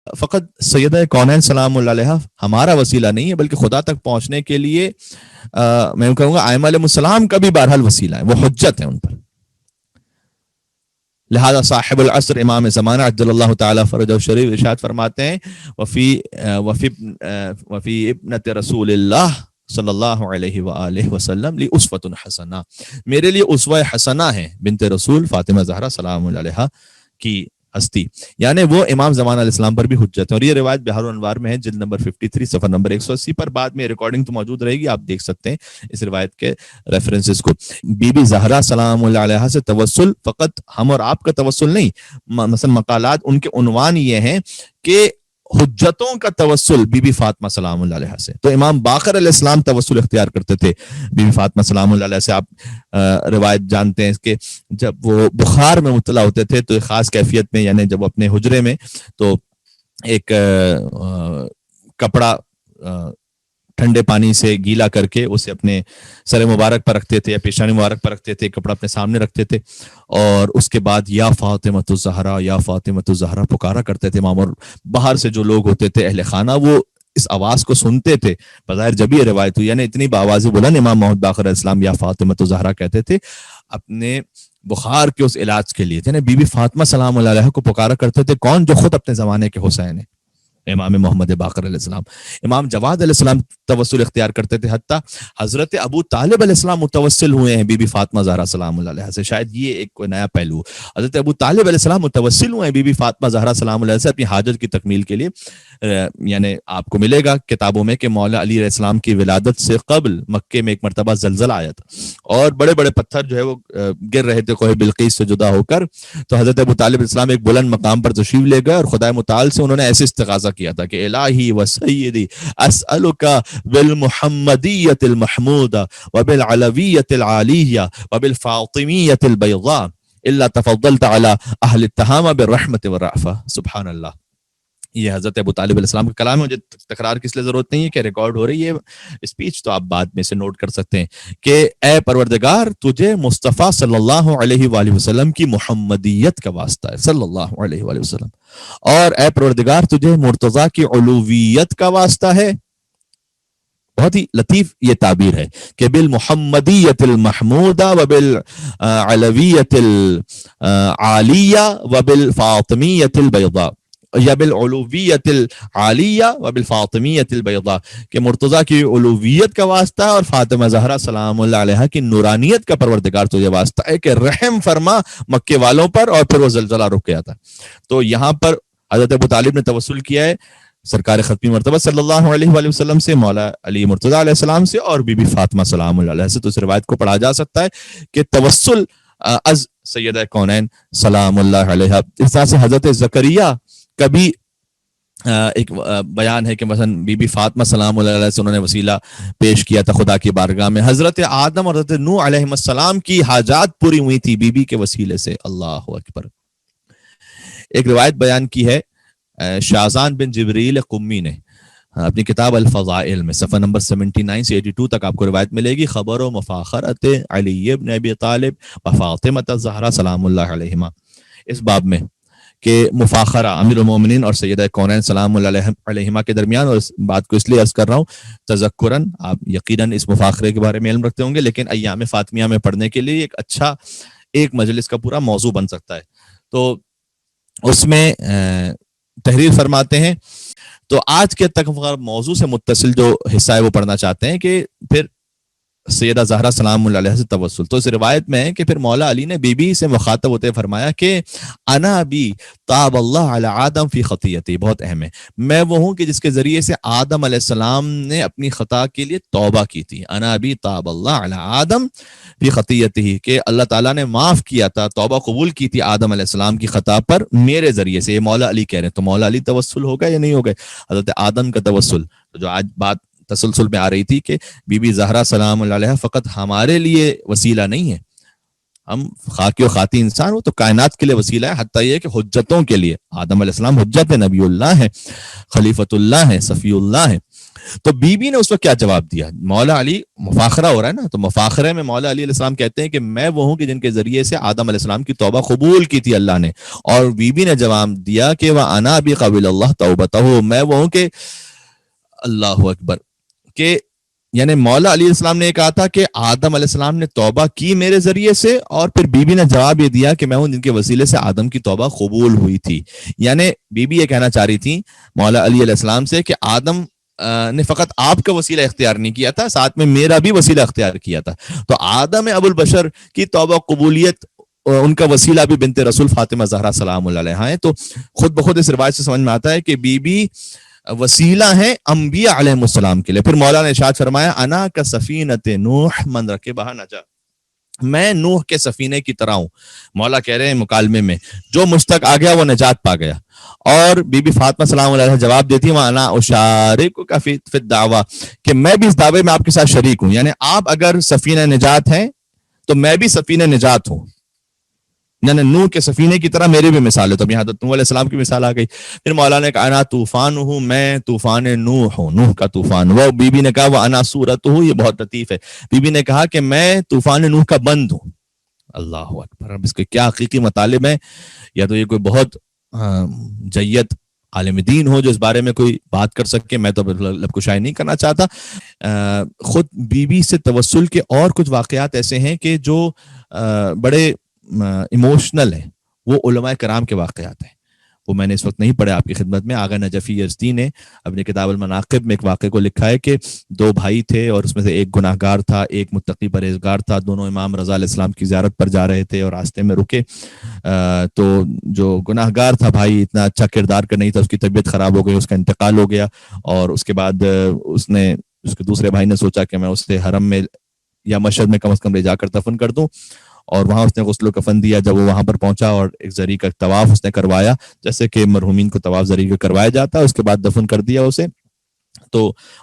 فقط سیدہ کونین سلام اللہ علیہ ہمارا وسیلہ نہیں ہے، بلکہ خدا تک پہنچنے کے لیے میں کہوں گا ائمہ علیہ السلام کا بھی بہرحال وسیلہ ہے، وہ حجت ہے ان پر. لہذا صاحب العصر امام زمانہ عجل اللہ تعالیٰ فرجہ شریف ارشاد فرماتے ہیں وفی ابنت رسول اللہ صلی اللہ علیہ وآلہ وسلم لی اسوۃ حسنہ، میرے لیے اسوہ حسنہ ہے بنت رسول فاطمہ زہرا سلام علیہا کی ہستی، یعنی وہ امام زمان علیہ السلام پر بھی حجت ہے. اور یہ روایت بہار الانوار میں ہے، جلد نمبر 53 صفحہ نمبر 180 پر. بعد میں ریکارڈنگ تو موجود رہے گی، آپ دیکھ سکتے ہیں اس روایت کے ریفرنسز کو. بی بی زہرا سلام اللہ علیہ سے توسل فقط ہم اور آپ کا توسل نہیں، مثلا مقالات ان کے عنوان یہ ہیں کہ حجتوں کا توسل بی بی فاطمہ سلام اللہ علیہ سے. تو امام باقر علیہ السلام توسل اختیار کرتے تھے بی بی فاطمہ سلام اللہ علیہ سے. آپ روایت جانتے ہیں کہ جب وہ بخار میں مبتلا ہوتے تھے تو ایک خاص کیفیت میں، یعنی جب اپنے حجرے میں تو ایک کپڑا ٹھنڈے پانی سے گیلا کر کے اسے اپنے سر مبارک پر رکھتے تھے یا پیشانی مبارک پر رکھتے تھے، کپڑا اپنے سامنے رکھتے تھے، اور اس کے بعد یا فاطمۃ الزہرا یا فاطمۃ الزہرا پکارا کرتے تھے امام. اور باہر سے جو لوگ ہوتے تھے اہل خانہ وہ اس آواز کو سنتے تھے. بظاہر جب یہ روایت ہوئی، یعنی اتنی باوازی بلند امام محمد باقر علیہ السلام یا فاطمۃ الزہرا کہتے تھے اپنے بخار کے اس علاج کے لیے. یعنی بی بی فاطمہ سلام اللہ علیہ کو پکارا کرتے تھے کون؟ جو خود اپنے زمانے کے حسین ہیں، امام محمد باقر علیہ السلام. امام جواد علیہ السلام توسل اختیار کرتے تھے، حتیٰ حضرت ابو طالب علیہ السلام متوسل ہوئے ہیں بی بی فاطمہ زہرا سلام اللہ علیہ سے. شاید یہ ایک کوئی نیا پہلو. حضرت ابو طالب علیہ السلام متوسل ہوئے ہیں بی بی فاطمہ زہرا سلام اللہ علیہ سے اپنی حاجت کی تکمیل کے لیے. یعنی آپ کو ملے گا کتابوں میں کہ مولا علی علیہ السلام کی ولادت سے قبل مکے میں ایک مرتبہ زلزلہ آیا تھا اور بڑے بڑے پتھر جو ہے وہ گر رہے تھے کوہ بلقیس سے جدا ہو کر. تو حضرت ابو طالب علیہ السلام ایک بلند مقام پر تشریف لے گئے اور خدائے متعال سے انہوں نے ایسے استغاثہ کیا تھا کہ الہی و سیدی اسألک بالمحمدیت المحمودہ وبالعلویت العالیہ وبالفاطمیت البیضاء الا تفضلت علی اہل التہامہ بالرحمت والرأفہ. سبحان اللہ. یہ حضرت ابو طالب علیہ السلام کا کلام ہے. مجھے تکرار کی اس لیے ضرورت نہیں ہے کہ ریکارڈ ہو رہی ہے اسپیچ، تو آپ بعد میں سے نوٹ کر سکتے ہیں کہ اے پروردگار تجھے مصطفیٰ صلی اللہ علیہ وآلہ وسلم کی محمدیت کا واسطہ ہے، صلی اللہ علیہ وآلہ وسلم، اور اے پروردگار تجھے مرتضیٰ کی علویت کا واسطہ ہے. بہت ہی لطیف یہ تعبیر ہے کہ بالمحمدیت المحمودہ وبالعلویت العالیہ وبالفاطمیت البیضاء یا بالعلویت العالیہ وبالفاطمیت البیضاء، کہ مرتضیٰ کی علویت کا واسطہ ہے اور فاطمہ زہرا سلام اللہ علیہ کی نورانیت کا پروردگار تجھے واسطہ ہے کہ رحم فرما مکے والوں پر. اور پھر وہ زلزلہ رک گیا تھا. تو یہاں پر حضرت ابو طالب نے توسل کیا ہے سرکار ختمی مرتبہ صلی اللہ علیہ وآلہ وسلم سے، مولا علی مرتضیٰ علیہ السلام سے اور بی بی فاطمہ سلام اللہ علیہ سے. تو اس روایت کو پڑھا جا سکتا ہے کہ توسل از سیدہ کونین سلام اللہ علیہ. اس طرح سے حضرت زکریا کا بھی ایک بیان ہے کہ مثلا بی بی فاطمہ سلام اللہ علیہ سے انہوں نے وسیلہ پیش کیا تھا خدا کی بارگاہ میں. حضرت آدم اور حضرت نوح علیہ السلام کی حاجات پوری ہوئی تھی بی بی کے وسیلے سے. اللہ اکبر. ایک روایت بیان کی ہے شاہزان بن جبریل قمی نے اپنی کتاب الفضائل میں، صفحہ نمبر 79 سے 82 تک آپ کو روایت ملے گی. خبر و مفاخرت علی ابن ابی طالب و فاطمہ الزہرا سلام اللہ علیہما، اس باب میں کہ مفاخرہ امیر المومنین اور سیدہ کونین سلام اللہ علیہما کے درمیان. اور اس بات کو اس لیے عرض کر رہا ہوں تذکراً، آپ یقیناً اس مفاخرے کے بارے میں علم رکھتے ہوں گے، لیکن ایام فاطمیہ میں پڑھنے کے لیے ایک اچھا ایک مجلس کا پورا موضوع بن سکتا ہے. تو اس میں تحریر فرماتے ہیں. تو آج کے تک موضوع سے متصل جو حصہ ہے وہ پڑھنا چاہتے ہیں کہ پھر سیدہ زہرا سلام اللہ علیہ سے توسل. تو اس روایت میں ہے کہ پھر مولا علی نے بی بی سے مخاطب ہوتے فرمایا کہ انا بی تاب اللہ علی آدم فی خطیتی. بہت اہم ہے. میں وہ ہوں کہ جس کے ذریعے سے آدم علیہ السلام نے اپنی خطا کے لیے توبہ کی تھی. انا بی تاب اللہ علی آدم فی خطیتی، کہ اللہ تعالیٰ نے معاف کیا تھا، توبہ قبول کی تھی آدم علیہ السلام کی خطا پر میرے ذریعے سے. یہ مولا علی کہہ رہے ہیں. تو مولا علی توسل ہوگا یا نہیں ہوگا؟ حضرت آدم کا توسل جو آج بات تسلسل میں آ رہی تھی کہ بی بی زہرا سلام اللہ علیہ فقط ہمارے لیے وسیلہ نہیں ہے، ہم خاکی و خاتی انسان، وہ تو کائنات کے لیے وسیلہ ہے. حتیٰ یہ کہ حجتوں کے لیے آدم علیہ السلام حجت ہے، نبی اللہ ہے، خلیفۃ اللہ ہے، صفی اللہ ہے. تو بی بی نے اس وقت کیا جواب دیا؟ مولا علی مفاخرہ ہو رہا ہے نا، تو مفاخرے میں مولا علی علیہ السلام کہتے ہیں کہ میں وہ ہوں کہ جن کے ذریعے سے آدم علیہ السلام کی توبہ قبول کی تھی اللہ نے. اور بی بی نے جواب دیا کہ وَأَنَا بِقَبِلَ اللَّهِ تَوْبَتَهُ، میں وہ ہوں کہ اللہ اکبر، کہ یعنی مولا علیہ السلام نے کہا تھا کہ آدم علیہ السلام نے توبہ کی میرے ذریعے سے، اور پھر بی بی نے جواب یہ دیا کہ میں ہوں جن کے وسیلے سے آدم کی توبہ قبول ہوئی تھی. یعنی بی بی یہ کہنا چاہ رہی تھی مولا علی علیہ السلام سے کہ آدم نے فقط آپ کا وسیلہ اختیار نہیں کیا تھا، ساتھ میں میرا بھی وسیلہ اختیار کیا تھا. تو آدم ابو البشر کی توبہ قبولیت ان کا وسیلہ بھی بنت رسول فاطمہ زہرا سلام اللہ علیہا ہے. تو خود بخود اس روایت سے سمجھ میں آتا ہے کہ بی بی وسیلہ ہیں انبیاء علیہ السلام کے لیے. پھر مولا نے ارشاد فرمایا انا کا سفینۃ نوح من رکبھا نجا، میں نوح کے سفینے کی طرح ہوں. مولا کہہ رہے ہیں مکالمے میں جو مجھ تک آ گیا وہ نجات پا گیا. اور بی بی فاطمہ سلام علیہ جواب دیتی ہیں وانا اشارکک فی الدعوہ، کہ میں بھی اس دعوے میں آپ کے ساتھ شریک ہوں. یعنی آپ اگر سفینہ نجات ہیں تو میں بھی سفینہ نجات ہوں، یعنی نوح کے سفینے کی طرح میری بھی مثال ہے. تو ابھی حضرت نوح علیہ السلام کی مثال آ گئی. پھر مولا نے کہا انا طوفان ہوں، میں طوفان نوح ہوں، نوح کا طوفان. وہ بی بی نے کہا وہ انا سورت ہوں، یہ بہت لطیف ہے. بی بی نے کہا کہ میں طوفان نوح کا بند ہوں. اللہ اکبر. اب اس کے کیا حقیقی مطالب ہیں، یا تو یہ کوئی بہت جید عالم دین ہو جو اس بارے میں کوئی بات کر سکے، میں تو لب کشائی نہیں کرنا چاہتا. خود بی بی سے توسل کے اور کچھ واقعات ایسے ہیں کہ جو بڑے ایموشنل ہے، وہ علماء کرام کے واقعات ہیں. وہ میں نے اس وقت نہیں پڑھے آپ کی خدمت میں. آغا نجفی یزدی نے اپنی کتاب المناقب میں ایک واقعے کو لکھا ہے کہ دو بھائی تھے اور اس میں سے ایک گناہ گار تھا، ایک متقی پرہیزگار تھا. دونوں امام رضا علیہ السلام کی زیارت پر جا رہے تھے اور راستے میں رکے. تو جو گناہ گار تھا بھائی اتنا اچھا کردار کا نہیں تھا، اس کی طبیعت خراب ہو گئی، اس کا انتقال ہو گیا. اور اس کے بعد اس کے دوسرے بھائی نے سوچا کہ میں اسے حرم میں یا مشہد میں کم از کم لے جا کر دفن کر دوں. اور وہاں اس نے غسل و کفن دیا. جب وہ وہاں پر پہنچا اور ایک زری کا طواف اس نے کروایا، جیسے کہ مرحومین کو طواف زری کا کروایا جاتا ہے، اس کے بعد دفن کر دیا اسے. تو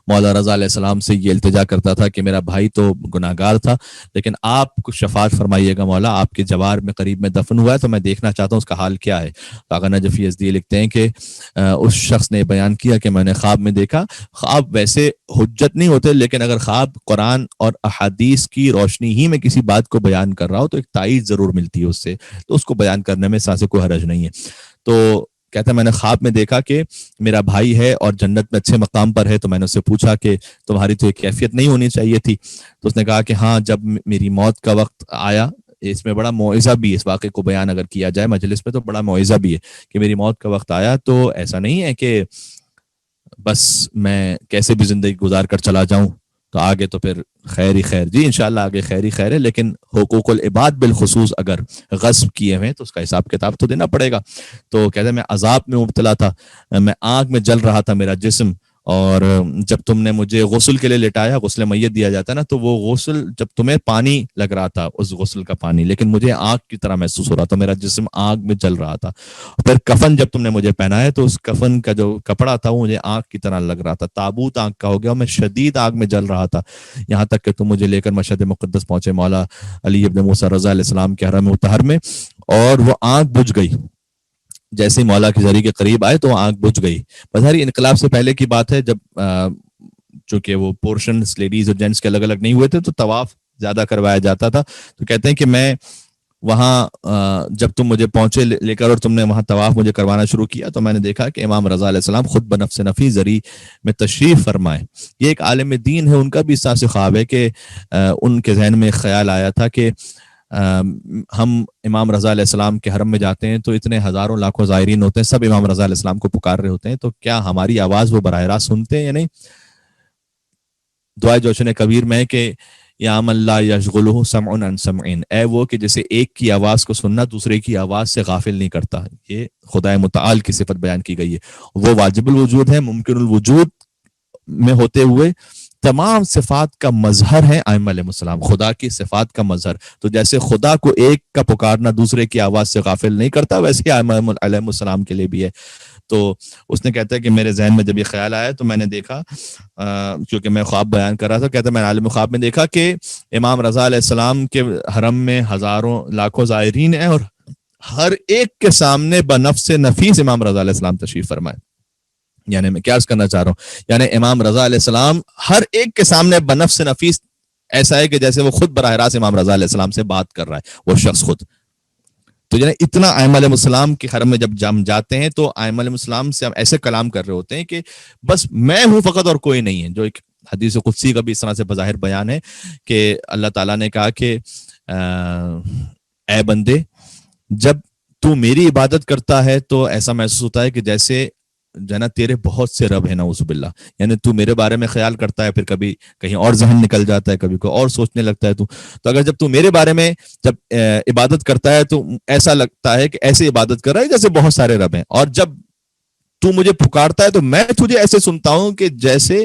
مولا رضا علیہ السلام سے یہ التجا کرتا تھا کہ میرا بھائی تو گناہ گار تھا، لیکن آپ کچھ شفاعت فرمائیے گا مولا، آپ کے جوار میں قریب میں دفن ہوا ہے تو میں دیکھنا چاہتا ہوں اس کا حال کیا ہے. آغا نجفی یزدی لکھتے ہیں کہ اس شخص نے بیان کیا کہ میں نے خواب میں دیکھا. خواب ویسے حجت نہیں ہوتے، لیکن اگر خواب قرآن اور احادیث کی روشنی ہی میں کسی بات کو بیان کر رہا ہو تو ایک تائید ضرور ملتی ہے اس سے، تو اس کو بیان کرنے میں سانسے کوئی حرج نہیں ہے. تو کہتا ہے میں نے خواب میں دیکھا کہ میرا بھائی ہے اور جنت میں اچھے مقام پر ہے. تو میں نے اس سے پوچھا کہ تمہاری تو یہ کیفیت نہیں ہونی چاہیے تھی. تو اس نے کہا کہ ہاں جب میری موت کا وقت آیا، اس میں بڑا موعظہ بھی ہے، اس واقعے کو بیان اگر کیا جائے مجلس میں تو بڑا موعظہ بھی ہے کہ میری موت کا وقت آیا تو ایسا نہیں ہے کہ بس میں کیسے بھی زندگی گزار کر چلا جاؤں، تو آگے تو پھر خیر ہی خیر. جی انشاءاللہ آگے خیر ہی خیر ہے، لیکن حقوق العباد بالخصوص اگر غصب کیے ہوئے تو اس کا حساب کتاب تو دینا پڑے گا. تو کہتے ہیں میں عذاب میں مبتلا تھا، میں آگ میں جل رہا تھا میرا جسم، اور جب تم نے مجھے غسل کے لیے لٹایا، غسل میت دیا جاتا ہے نا، تو وہ غسل جب تمہیں پانی لگ رہا تھا اس غسل کا پانی، لیکن مجھے آگ کی طرح محسوس ہو رہا تھا، میرا جسم آگ میں جل رہا تھا. پھر کفن جب تم نے مجھے پہنایا تو اس کفن کا جو کپڑا تھا وہ مجھے آگ کی طرح لگ رہا تھا، تابوت آگ کا ہو گیا اور میں شدید آگ میں جل رہا تھا. یہاں تک کہ تم مجھے لے کر مشہد مقدس پہنچے مولا علی ابن موسیٰ رضا علیہ السلام کے حرم مطہر میں، اور وہ آگ بجھ گئی. جیسے مولا کی زری کے قریب آئے تو آگ بجھ گئی. بظاہر انقلاب سے پہلے کی بات ہے، جب چونکہ وہ پورشنز لیڈیز اور جینٹس کے الگ الگ نہیں ہوئے تھے تو طواف زیادہ کروایا جاتا تھا. تو کہتے ہیں کہ میں وہاں جب تم مجھے پہنچے لے کر اور تم نے وہاں طواف مجھے کروانا شروع کیا تو میں نے دیکھا کہ امام رضا علیہ السلام خود بنفس نفی زری میں تشریف فرمائے. یہ ایک عالم دین ہے، ان کا بھی اس طرح سے خواب ہے کہ ان کے ذہن میں خیال آیا تھا کہ ہم امام رضا علیہ السلام کے حرم میں جاتے ہیں تو اتنے ہزاروں لاکھوں زائرین ہوتے ہیں، سب امام رضا علیہ السلام کو پکار رہے ہوتے ہیں، تو کیا ہماری آواز وہ براہ راست سنتے ہیں یا نہیں. دعائے جوشن کبیر میں کہ یا من لا یشغلہ سمع عن سمع، اے وہ کہ جسے ایک کی آواز کو سننا دوسرے کی آواز سے غافل نہیں کرتا. یہ خدائے متعال کی صفت بیان کی گئی ہے. وہ واجب الوجود ہے، ممکن الوجود میں ہوتے ہوئے تمام صفات کا مظہر ہے ائمہ علیہ السلام، خدا کی صفات کا مظہر. تو جیسے خدا کو ایک کا پکارنا دوسرے کی آواز سے غافل نہیں کرتا، ویسے ائمہ علیہ السلام کے لیے بھی ہے. تو اس نے کہتا ہے کہ میرے ذہن میں جب یہ خیال آیا تو میں نے دیکھا، کیونکہ میں خواب بیان کر رہا تھا، کہتا ہے میں عالم خواب میں دیکھا کہ امام رضا علیہ السلام کے حرم میں ہزاروں لاکھوں زائرین ہیں اور ہر ایک کے سامنے بنفس نفیس امام رضا علیہ السلام تشریف فرمائے. یعنی میں کیا عرض کرنا چاہ رہا ہوں، یعنی امام رضا علیہ السلام ہر ایک کے سامنے بنفس نفیس ایسا ہے کہ جیسے وہ خود براہ راست امام رضا علیہ السلام سے بات کر رہا ہے وہ شخص خود. تو یعنی اتنا ائمہ علیہ السلام کے حرم میں جب ہم جاتے ہیں تو ائمہ علیہ السلام سے ہم ایسے کلام کر رہے ہوتے ہیں کہ بس میں ہوں فقط اور کوئی نہیں ہے. جو ایک حدیث قدسی کا بھی اس طرح سے بظاہر بیان ہے کہ اللہ تعالیٰ نے کہا کہ اے بندے جب تو میری عبادت کرتا ہے تو ایسا محسوس ہوتا ہے کہ جیسے جو نا تیرے بہت سے رب ہیں نعوذ باللہ. یعنی تو میرے بارے میں خیال کرتا ہے، پھر کبھی کہیں اور ذہن نکل جاتا ہے، کبھی کوئی اور سوچنے لگتا ہے تو اگر جب تو میرے بارے میں جب عبادت کرتا ہے تو ایسا لگتا ہے کہ ایسے عبادت کر رہا ہے جیسے بہت سارے رب ہیں، اور جب تو مجھے پکارتا ہے تو میں تجھے ایسے سنتا ہوں کہ جیسے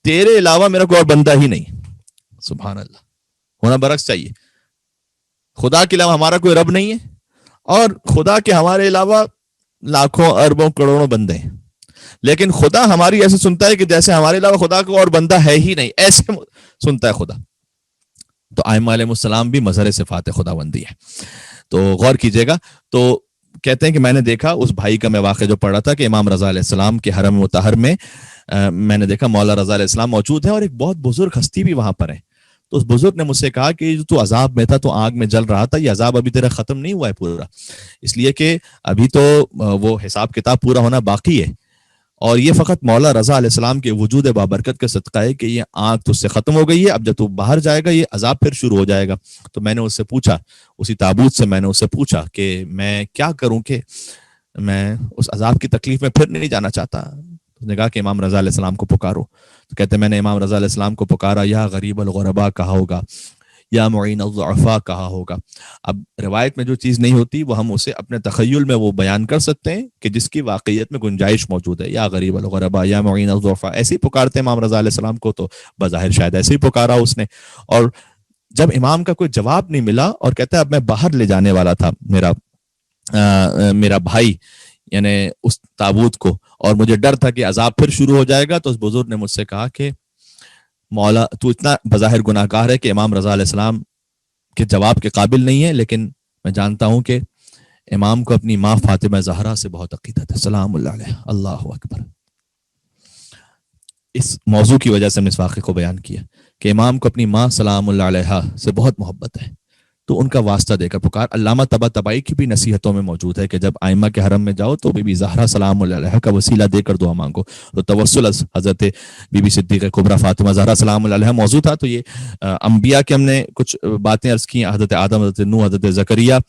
تیرے علاوہ میرا کوئی اور بندہ ہی نہیں. سبحان اللہ. ہونا برعکس چاہیے. خدا کے علاوہ ہمارا کوئی رب نہیں ہے اور خدا کے ہمارے علاوہ لاکھوں اربوں کروڑوں بندے ہیں، لیکن خدا ہماری ایسے سنتا ہے کہ جیسے ہمارے علاوہ خدا کو اور بندہ ہے ہی نہیں، ایسے سنتا ہے خدا. تو ائمہ علیہ السلام بھی مظہر صفات خداوندی ہے. تو غور کیجئے گا. تو کہتے ہیں کہ میں نے دیکھا اس بھائی کا میں واقعہ جو پڑھ رہا تھا کہ امام رضا علیہ السلام کے حرم مطہر میں میں نے دیکھا مولا رضا علیہ السلام موجود ہے اور ایک بہت بزرگ ہستی بھی وہاں پر ہے. تو اس بزرگ نے مجھ سے کہا کہ تو عذاب میں تھا، تو آگ میں جل رہا تھا، یہ عذاب ابھی تیرا ختم نہیں ہوا ہے پورا، اس لیے کہ ابھی تو وہ حساب کتاب پورا ہونا باقی ہے، اور یہ فقط مولا رضا علیہ السلام کے وجود بابرکت کا صدقہ ہے کہ یہ آگ تو اس سے ختم ہو گئی ہے، اب جب تو باہر جائے گا یہ عذاب پھر شروع ہو جائے گا. تو میں نے اس سے پوچھا، اسی تابوت سے میں نے اس سے پوچھا کہ میں کیا کروں کہ میں اس عذاب کی تکلیف میں پھر نہیں جانا چاہتا. اس نے کہا کہ امام رضا علیہ السلام کو پکارو. تو کہتے میں نے امام رضا علیہ السلام کو پکارا، یا غریب الغرباء کہا ہوگا، یا معین الضعفاء کہا ہوگا. اب روایت میں جو چیز نہیں ہوتی وہ ہم اسے اپنے تخیل میں وہ بیان کر سکتے ہیں کہ جس کی واقعیت میں گنجائش موجود ہے. یا غریب الغرباء، یا معین الضعفاء، ایسے ہی پکارتے امام رضا علیہ السلام کو، تو بظاہر شاید ایسے ہی پکارا اس نے. اور جب امام کا کوئی جواب نہیں ملا اور کہتا ہے اب میں باہر لے جانے والا تھا میرا بھائی یعنی اس تابوت کو، اور مجھے ڈر تھا کہ عذاب پھر شروع ہو جائے گا، تو اس بزرگ نے مجھ سے کہا کہ مولا تو اتنا بظاہر گناہ گار ہے کہ امام رضا علیہ السلام کے جواب کے قابل نہیں ہے، لیکن میں جانتا ہوں کہ امام کو اپنی ماں فاطمہ زہرا سے بہت عقیدت ہے، سلام اللہ علیہ. اللہ اکبر. اس موضوع کی وجہ سے ہم نے اس واقعے کو بیان کیا کہ امام کو اپنی ماں سلام اللہ علیہ سے بہت محبت ہے، تو ان کا واسطہ دے کر پکار. علامہ طباطبائی کی بھی نصیحتوں میں موجود ہے کہ جب ائمہ کے حرم میں جاؤ تو بی بی زہرا سلام اللہ علیہ کا وسیلہ دے کر دعا مانگو. تو توسل حضرت بی بی صدیقہ کبریٰ فاطمہ زہرا سلام اللہ علیہ موضوع تھا. تو یہ انبیاء کے ہم نے کچھ باتیں عرض کی، حضرت آدم، حضرت نوح، حضرت زکریا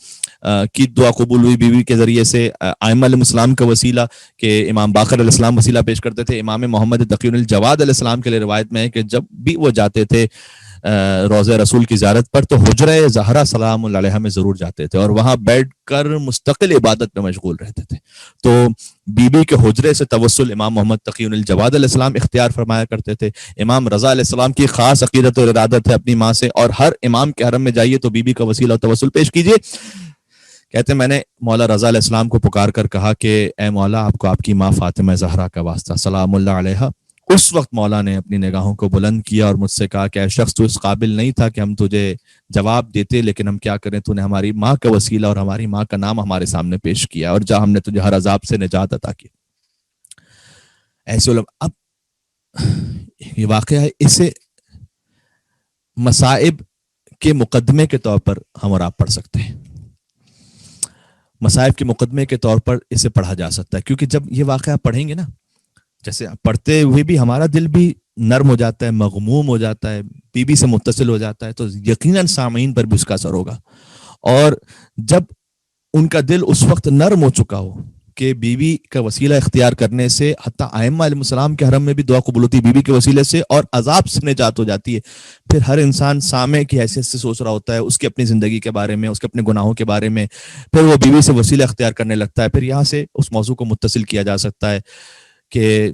کی دعا قبول ہوئی بیوی کے ذریعے سے. ائمہ علیہ السلام کا وسیلہ کہ امام باقر علیہ السلام وسیلہ پیش کرتے تھے. امام محمد تقی الجواد علیہ السلام کے لیے روایت میں ہے کہ جب بھی وہ جاتے تھے روضہ رسول کی زیارت پر تو حجرہ زہرا سلام اللہ علیہ میں ضرور جاتے تھے اور وہاں بیٹھ کر مستقل عبادت میں مشغول رہتے تھے. تو بی بی کے حجرے سے توسل امام محمد تقی الجواد علیہ السلام اختیار فرمایا کرتے تھے. امام رضا علیہ السلام کی خاص عقیدت اور ارادت ہے اپنی ماں سے، اور ہر امام کے حرم میں جائیے تو بی بی کا وسیلہ اور توسل پیش کیجیے. کہتے ہیں میں نے مولا رضا علیہ السلام کو پکار کر کہا کہ اے مولا آپ کو آپ کی ماں فاطمہ زہرا کا واسطہ سلام اللہ علیہ. اس وقت مولا نے اپنی نگاہوں کو بلند کیا اور مجھ سے کہا کہ اے شخص تو اس قابل نہیں تھا کہ ہم تجھے جواب دیتے، لیکن ہم کیا کریں، تو نے ہماری ماں کا وسیلہ اور ہماری ماں کا نام ہمارے سامنے پیش کیا اور جہاں ہم نے تجھے ہر عذاب سے نجات عطا کی. ایسے علماء اب یہ واقعہ ہے، اسے مصائب کے مقدمے کے طور پر ہم اور آپ پڑھ سکتے ہیں. مصائب کے مقدمے کے طور پر اسے پڑھا جا سکتا ہے، کیونکہ جب یہ واقعہ پڑھیں گے نا، جیسے پڑھتے ہوئے بھی ہمارا دل بھی نرم ہو جاتا ہے، مغموم ہو جاتا ہے، بی بی سے متصل ہو جاتا ہے، تو یقیناً سامعین پر بھی اس کا اثر ہوگا. اور جب ان کا دل اس وقت نرم ہو چکا ہو کہ بی بی کا وسیلہ اختیار کرنے سے حتیٰ ائمہ علیہ السلام کے حرم میں بھی دعا قبول ہوتی ہے بی بی کے وسیلے سے، اور عذاب سے نجات ہو جاتی ہے، پھر ہر انسان سامع کی حیثیت سے سوچ رہا ہوتا ہے اس کی اپنی زندگی کے بارے میں، اس کے اپنے گناہوں کے بارے میں، پھر وہ بی بی سے وسیلہ اختیار کرنے لگتا ہے. پھر یہاں سے اس موضوع کو متصل کیا جا سکتا ہے کہ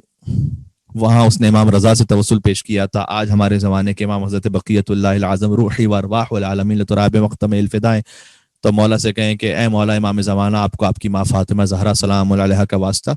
وہاں اس نے امام رضا سے توسل پیش کیا تھا. آج ہمارے زمانے کے امام حضرت بقیت اللہ العظم روحی و ارواح العالمین لتراب مقتم الفدائیں، تو مولا سے کہیں کہ اے مولا امام زمانہ آپ کو آپ کی ماں فاطمہ زہرا سلام علیہ کا واسطہ